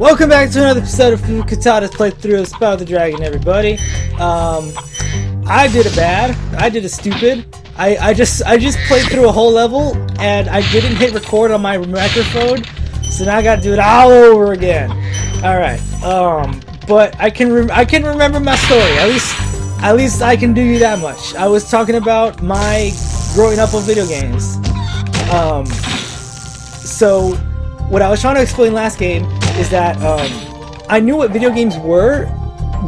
Welcome back to another episode of Fukutada's playthrough of Spyro the Dragon, everybody. I did it bad. I did it stupid. I just played through a whole level and I didn't hit record on my microphone, so now I got to do it all over again. All right. But I can remember my story. At least I can do you that much. I was talking about my growing up on video games. So what I was trying to explain last game is that I knew what video games were,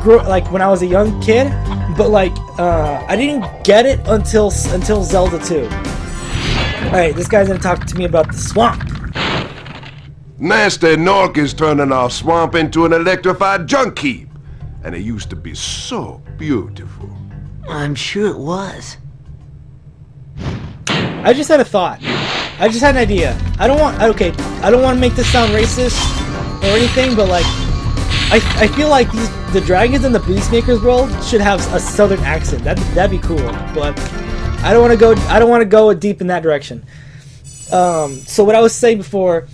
like when I was a young kid, but like I didn't get it until Zelda 2. All right, this guy's gonna talk to me about the swamp. Master Nork is turning our swamp into an electrified junk heap, and it used to be so beautiful. I'm sure it was. I just had a thought. I just had an idea. I don't want to make this sound racist or anything, but like, I feel like the dragons in the Beastmaker's world should have a southern accent. That'd be cool, but I don't want to go deep in that direction. So what I was saying before,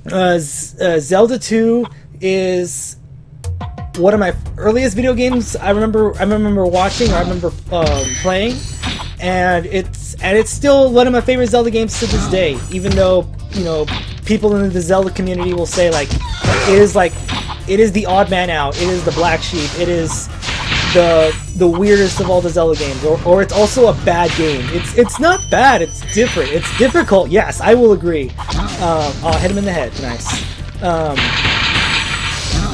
Zelda 2 is one of my earliest video games I remember watching, or I remember playing, and it's still one of my favorite Zelda games to this day, even though, you know, people in the Zelda community will say like it is the odd man out, it is the black sheep, it is the weirdest of all the Zelda games, or it's also a bad game. It's not bad, it's different, it's difficult, yes, I will agree. I'll hit him in the head, nice.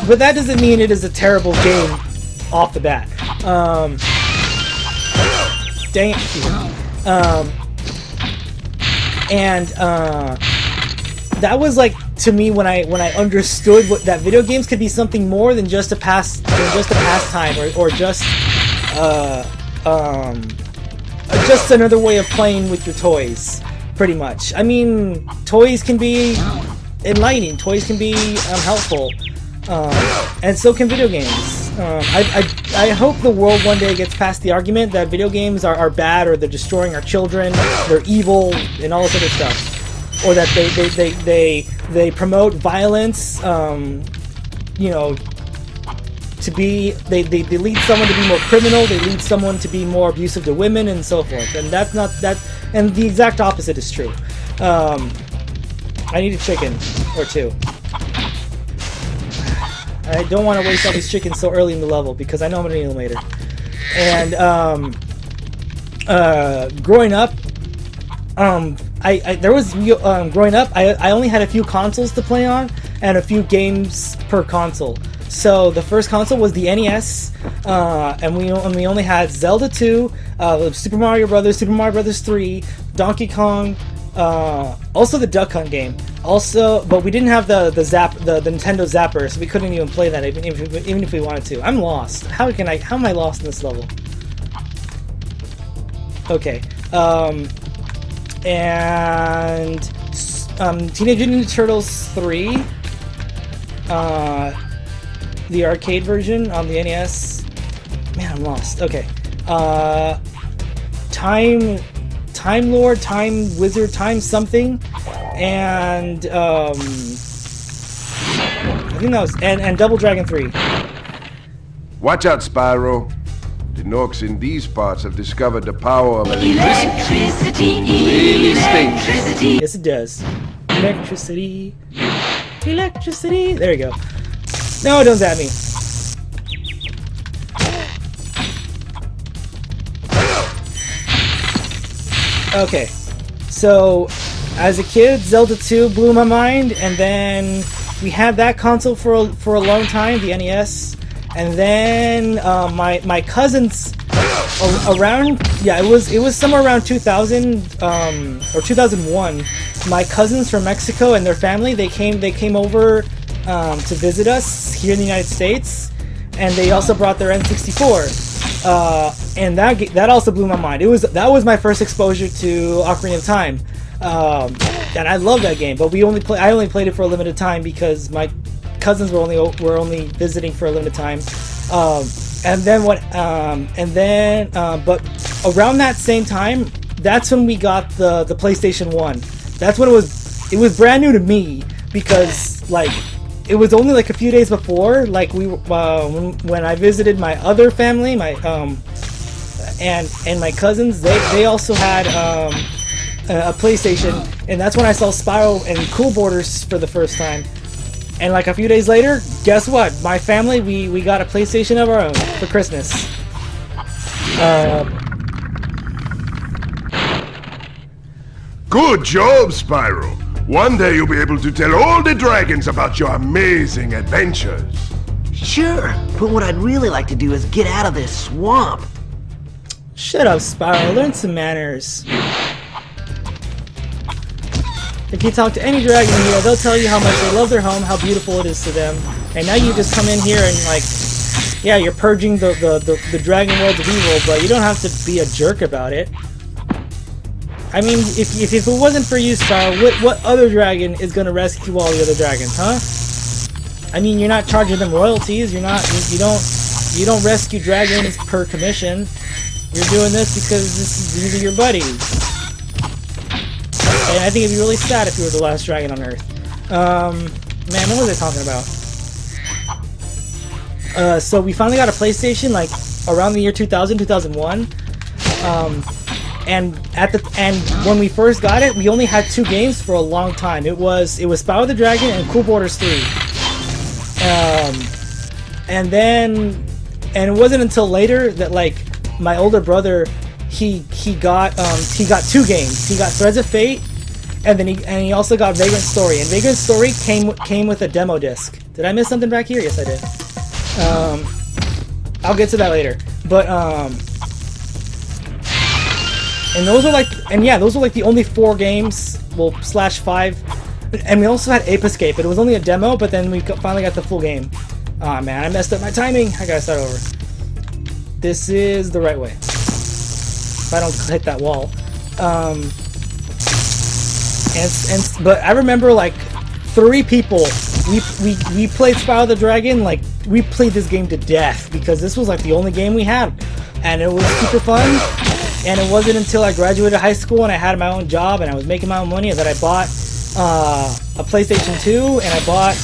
But that doesn't mean it is a terrible game off the bat. Dang it. That was like, to me, when I understood that video games could be something more than just a pastime, or just another way of playing with your toys, pretty much. I mean, toys can be enlightening, toys can be helpful, and so can video games. I hope the world one day gets past the argument that video games are bad, or they're destroying our children, they're evil, and all this other stuff, or that they promote violence. You know, they lead someone to be more criminal, they lead someone to be more abusive to women, and so forth. And that's not that. And the exact opposite is true. I need a chicken or two. I don't want to waste all these chickens so early in the level, because I know I'm going to need them later. And growing up, I only had a few consoles to play on, and a few games per console. So the first console was the NES, and we only had Zelda 2, Super Mario Brothers, Super Mario Brothers 3, Donkey Kong, also the Duck Hunt game. Also, but we didn't have the Nintendo Zapper, so we couldn't even play that even if we wanted to. I'm lost. How am I lost in this level? Okay. And Teenage Mutant Ninja Turtles 3, the arcade version on the NES. Man, I'm lost. Okay. Time Lord, Time Wizard, Time something, and I think that was and Double Dragon 3. Watch out, Spyro. The Norks in these parts have discovered the power of electricity. Really stinks. Yes, it does. Electricity. Electricity. There you go. No, don't zap me. Okay, so as a kid, Zelda 2 blew my mind, and then we had that console for a long time, the NES, and then my cousins around, yeah, it was somewhere around 2000 or 2001. My cousins from Mexico and their family, they came over to visit us here in the United States, and they also brought their N64. And that also blew my mind. That was my first exposure to Ocarina of Time, and I love that game. But I only played it for a limited time because my cousins were only visiting for a limited time. But around that same time, that's when we got the PlayStation 1. That's when it was brand new to me. because like it was only like a few days before, like we when I visited my other family, my and my cousins, they also had a PlayStation, and that's when I saw Spyro and Cool Borders for the first time. And like a few days later, guess what? My family, we got a PlayStation of our own for Christmas. Good job, Spyro. One day you'll be able to tell all the dragons about your amazing adventures. Sure, but what I'd really like to do is get out of this swamp. Shut up, Spyro. Learn some manners. If you talk to any dragon here, they'll tell you how much they love their home, how beautiful it is to them. And now you just come in here and like, yeah, you're purging the dragon world of evil, but you don't have to be a jerk about it. I mean, if it wasn't for you, Spyro, what other dragon is gonna rescue all the other dragons, huh? I mean, you're not charging them royalties. You don't rescue dragons per commission. You're doing this because these are your buddies. And I think it'd be really sad if you were the last dragon on Earth. Man, what was I talking about? So we finally got a PlayStation like around the year 2000, 2001. And when we first got it, we only had 2 games for a long time. It was Spyro the Dragon and Cool Borders 3. And it wasn't until later that like my older brother he got 2 games. He got Threads of Fate, and then he also got Vagrant Story. And Vagrant Story came with a demo disc. Did I miss something back here? Yes, I did. I'll get to that later. But and those are like the only 4 games, well, /5. And we also had Ape Escape. It was only a demo, but then we finally got the full game. Aw, man, I messed up my timing. I gotta start over. This is the right way. If I don't hit that wall. But I remember like 3 people. We played Spyro the Dragon. Like we played this game to death because this was like the only game we had, and it was super fun. And it wasn't until I graduated high school and I had my own job and I was making my own money that I bought a PlayStation 2 and I bought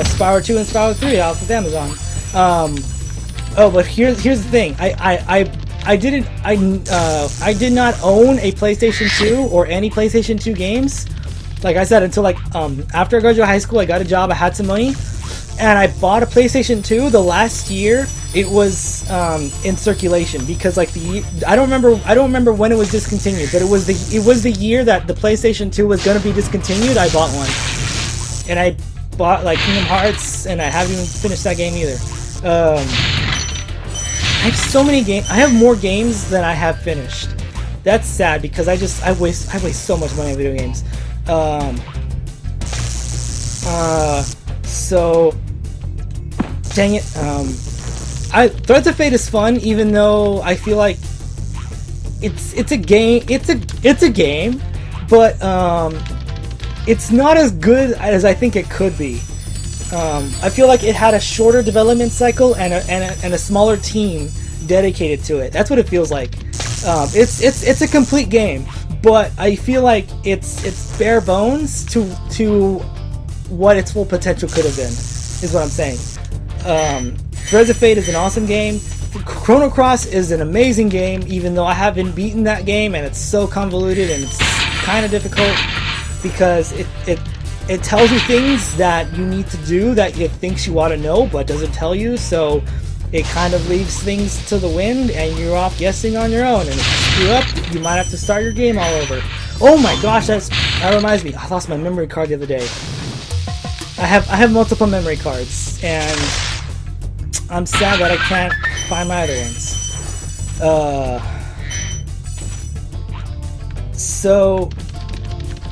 Spyro 2 and Spyro 3 off of Amazon. But here's the thing. I did not own a PlayStation 2 or any PlayStation 2 games. Like I said, until like after I graduated high school, I got a job, I had some money, and I bought a PlayStation 2 the last year it was in circulation, because like I don't remember when it was discontinued, but it was the year that the PlayStation 2 was gonna be discontinued. I bought one, and I bought like Kingdom Hearts, and I haven't even finished that game either. I have so many games. I have more games than I have finished. That's sad because I waste so much money on video games. So dang it. Threads of Fate is fun, even though I feel like it's a game. It's a game, but it's not as good as I think it could be. I feel like it had a shorter development cycle and a smaller team dedicated to it. That's what it feels like. It's a complete game, but I feel like it's bare bones to what its full potential could have been, is what I'm saying. Threads of Fate is an awesome game. Chrono Cross is an amazing game, even though I haven't beaten that game, and it's so convoluted and it's kind of difficult because it tells you things that you need to do that it thinks you ought to know but doesn't tell you, so it kind of leaves things to the wind and you're off guessing on your own, and if you screw up, you might have to start your game all over. Oh my gosh, that reminds me, I lost my memory card the other day. I have multiple memory cards, and I'm sad that I can't find my other ones. So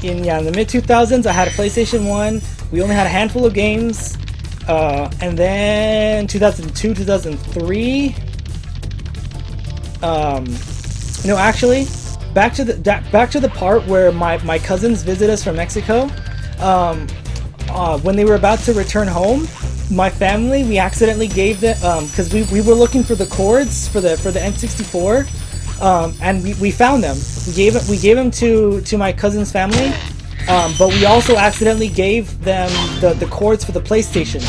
in the mid 2000s, I had a PlayStation 1. We only had a handful of games, and then 2002, 2003. No, actually, back to the part where my cousins visit us from Mexico. When they were about to return home, my family, we accidentally gave them, because we were looking for the cords for the N64, and we found them. We gave them to my cousin's family, But we also accidentally gave them the cords for the PlayStation.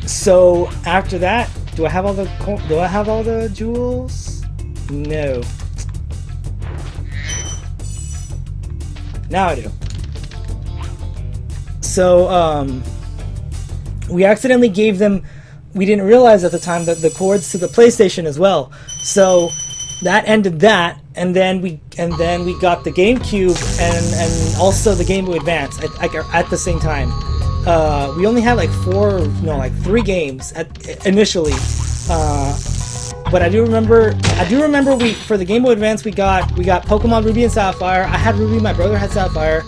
So after that, do I have all the jewels? No. Now I do. So we accidentally gave them. We didn't realize at the time that the cords to the PlayStation as well. So that ended that, and then we got the GameCube and also the Game Boy Advance at the same time. We only had like 3 games initially. But I do remember we for the Game Boy Advance we got Pokemon Ruby and Sapphire. I had Ruby, my brother had Sapphire.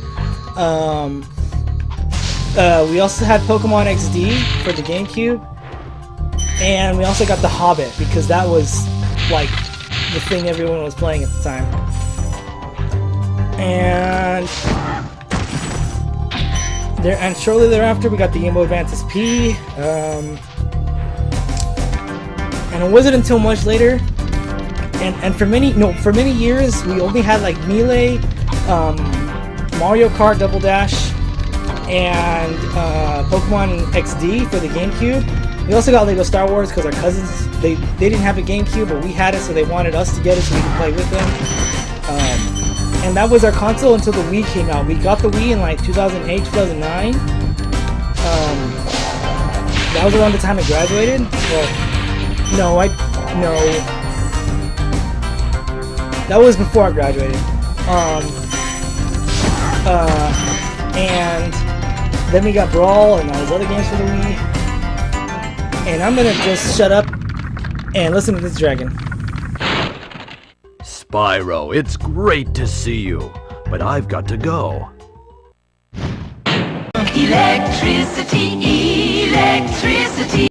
We also had Pokemon XD for the GameCube. And we also got The Hobbit, because that was like the thing everyone was playing at the time. And shortly thereafter we got the Game Boy Advance SP. And it wasn't until much later, and for many years we only had like Melee, Mario Kart Double Dash, and Pokemon XD for the GameCube. We also got Lego Star Wars because our cousins, they didn't have a GameCube, but we had it, so they wanted us to get it so we could play with them. And that was our console until the Wii came out. We got the Wii in like 2008, 2009. That was around the time I graduated. Well, no. That was before I graduated. And then we got Brawl and all those other games for the Wii. And I'm gonna just shut up and listen to this dragon. Spyro, it's great to see you, but I've got to go. Electricity, electricity.